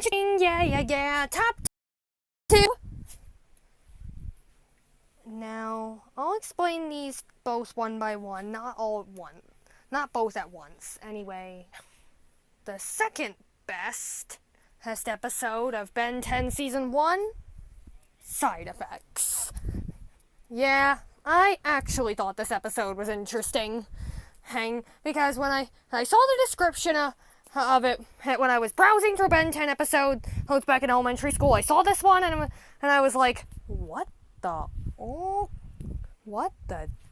Yeah, top 2. Now, I'll explain these both one by one, not all at once. Not both at once. Anyway, the second best episode of Ben 10 Season 1, Side Effects. Yeah, I actually thought this episode was interesting. Because when I saw the description of it when I was browsing through Ben 10 episodes back in elementary school, I saw this one and I was like, what the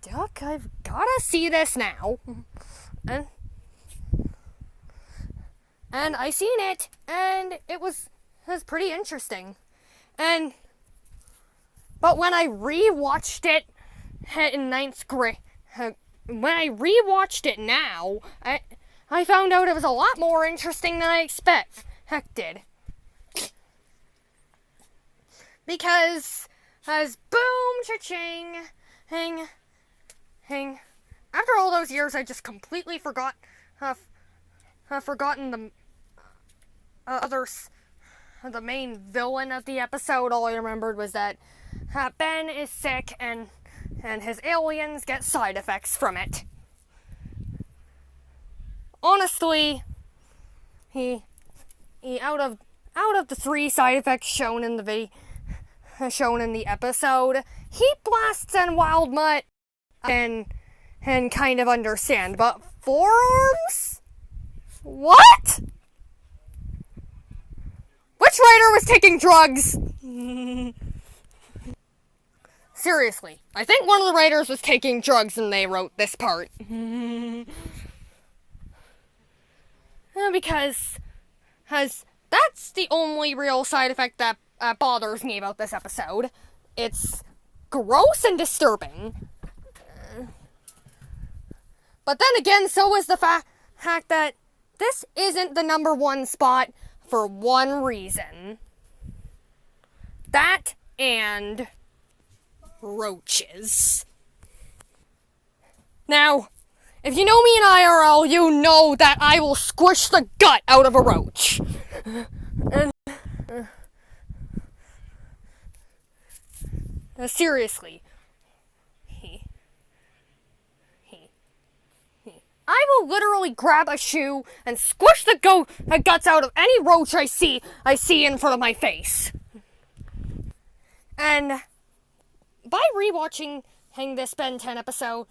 duck? I've gotta see this now. And I seen it, and it was pretty interesting. But when I rewatched it in 9th grade, when I rewatched it now, I found out it was a lot more interesting than I expected. Because, as boom, cha-ching, after all those years, I just completely forgotten the main villain of the episode. All I remembered was that Ben is sick and his aliens get side effects from it. Honestly, he out of the 3 side effects shown in the episode, heat blasts and wild mutt and kind of understand, but forearms? What? Which writer was taking drugs? Seriously, I think one of the writers was taking drugs and they wrote this part. Because that's the only real side effect that bothers me about this episode. It's gross and disturbing. But then again, so is the fact that this isn't the number 1 spot for one reason. That and roaches. Now, if you know me in IRL, you know that I will squish the gut out of a roach. Seriously. I will literally grab a shoe and squish the guts out of any roach I see in front of my face. And by rewatching this Ben 10 episode,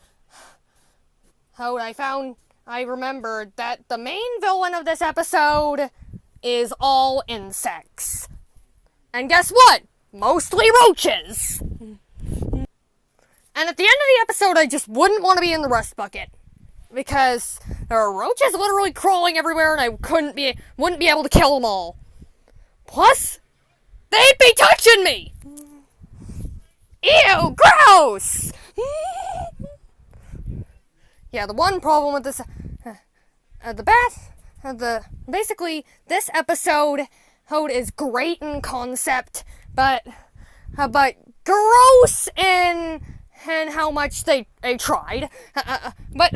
I remembered that the main villain of this episode is all insects. And guess what? Mostly roaches. And at the end of the episode, I just wouldn't want to be in the rust bucket. Because there are roaches literally crawling everywhere and I wouldn't be able to kill them all. Plus, they'd be touching me! Ew, gross! Yeah, the one problem with this, basically, this episode is great in concept, but gross in how much they tried. But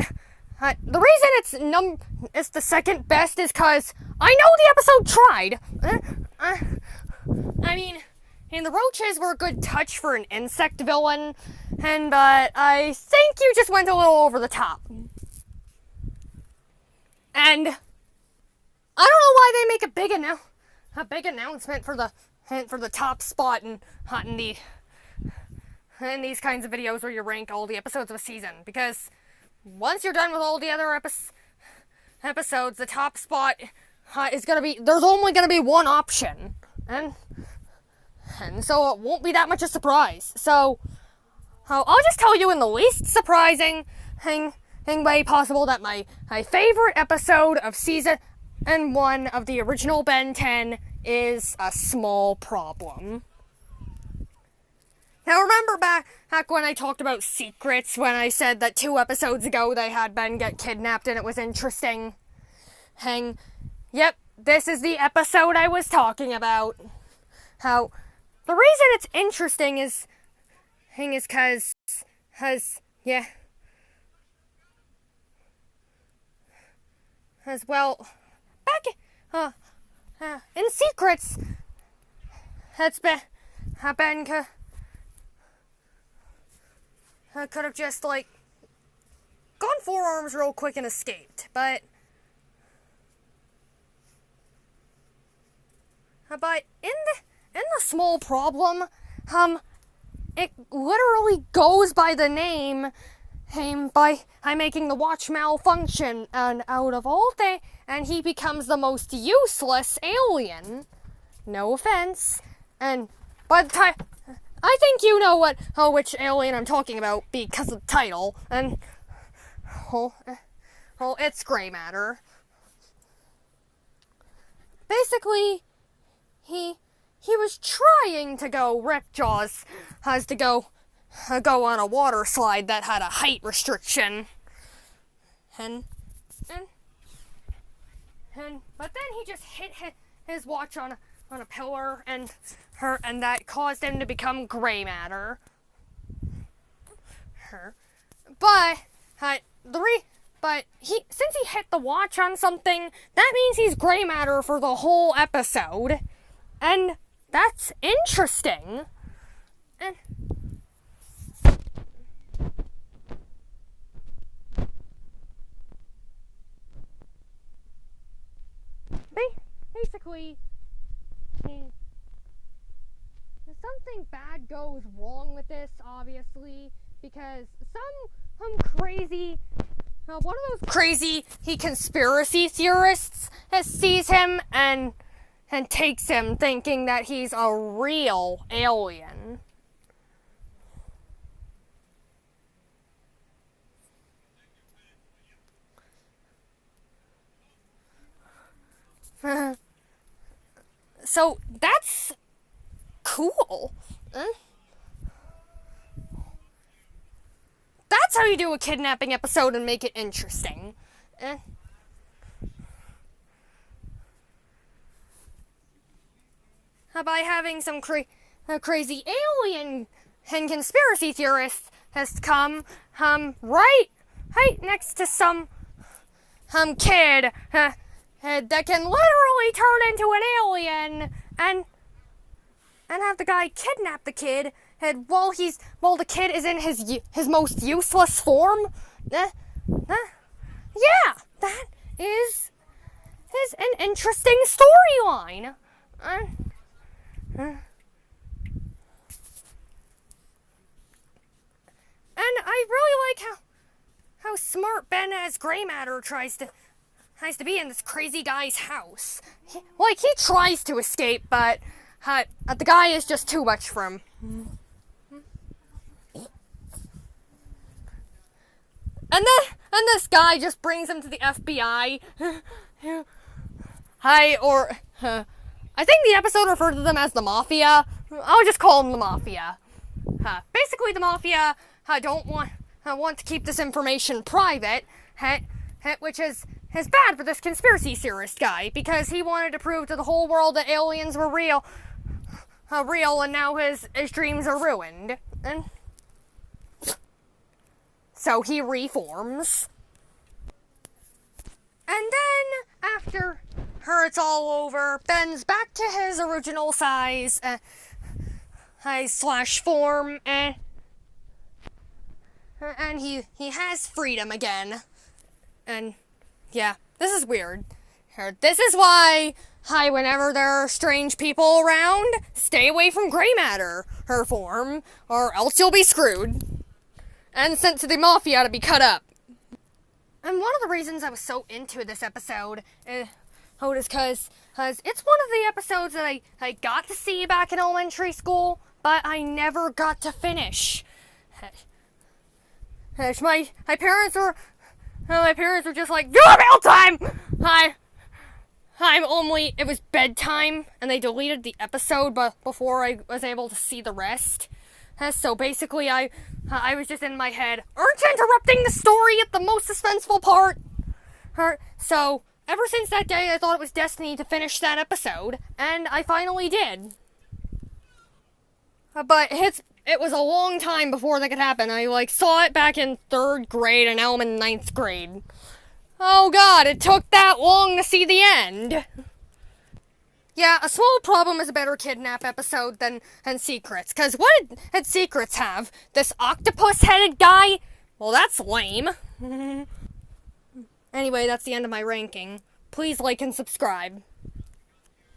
the reason it's the second best is because I know the episode tried. I mean, the roaches were a good touch for an insect villain, but I think you just went a little over the top. And I don't know why they make a big announcement for the top spot in these kinds of videos where you rank all the episodes of a season, because once you're done with all the other episodes, the top spot is gonna be, there's only gonna be one option, and so it won't be that much a surprise. So I'll just tell you in the least surprising way possible that my favorite episode of season 1 of the original Ben 10 is A Small Problem. Now remember back when I talked about secrets, when I said that 2 episodes ago they had Ben get kidnapped and it was interesting? Yep, this is the episode I was talking about. How the reason it's interesting is cause yeah. As well, back in secrets that's been have been could have just like gone forearms real quick and escaped, but in the small problem, it literally goes by the name by making the watch malfunction, and out of all things, and he becomes the most useless alien. No offense, and by the time I think you know which alien I'm talking about because of the title, and it's gray matter. Basically, he was trying to go Ripjaws has to go on a water slide that had a height restriction, and but then he just hit his watch on a pillar, and that caused him to become gray matter. But since he hit the watch on something, that means he's gray matter for the whole episode, and that's interesting. And basically, something bad goes wrong with this, obviously, because some crazy, one of those crazy conspiracy theorists sees him and takes him thinking that he's a real alien. So that's cool. That's how you do a kidnapping episode and make it interesting. By having some crazy alien and conspiracy theorist has come right next to some kid that can literally turn into an alien and have the guy kidnap the kid while the kid is in his most useless form. Yeah, that is an interesting storyline. And I really like how smart Ben as gray matter tries to be in this crazy guy's house. He tries to escape, but the guy is just too much for him. And this guy just brings him to the FBI. I think the episode referred to them as the Mafia. I'll just call them the Mafia. Basically, the Mafia want to keep this information private, which is bad for this conspiracy theorist guy, because he wanted to prove to the whole world that aliens were real, and now his dreams are ruined. And so he reforms. And then, after it's all over, Ben's back to his original size, /form, and he has freedom again. And yeah, this is weird. This is why, whenever there are strange people around, stay away from gray matter, her form, or else you'll be screwed and sent to the Mafia to be cut up. And one of the reasons I was so into this episode is because it's one of the episodes that I got to see back in elementary school, but I never got to finish. My parents were just like, "Do a mail time!" It was bedtime, and they deleted the episode before I was able to see the rest. So basically, I was just in my head, "Aren't you interrupting the story at the most suspenseful part?" So ever since that day, I thought it was destiny to finish that episode, and I finally did. But it was a long time before that could happen. I saw it back in 3rd grade, and now I'm in 9th grade. Oh god, it took that long to see the end. Yeah, A Small Problem is a better kidnap episode than Secrets. Because what did Secrets have? This octopus-headed guy? Well, that's lame. Anyway, that's the end of my ranking. Please like and subscribe.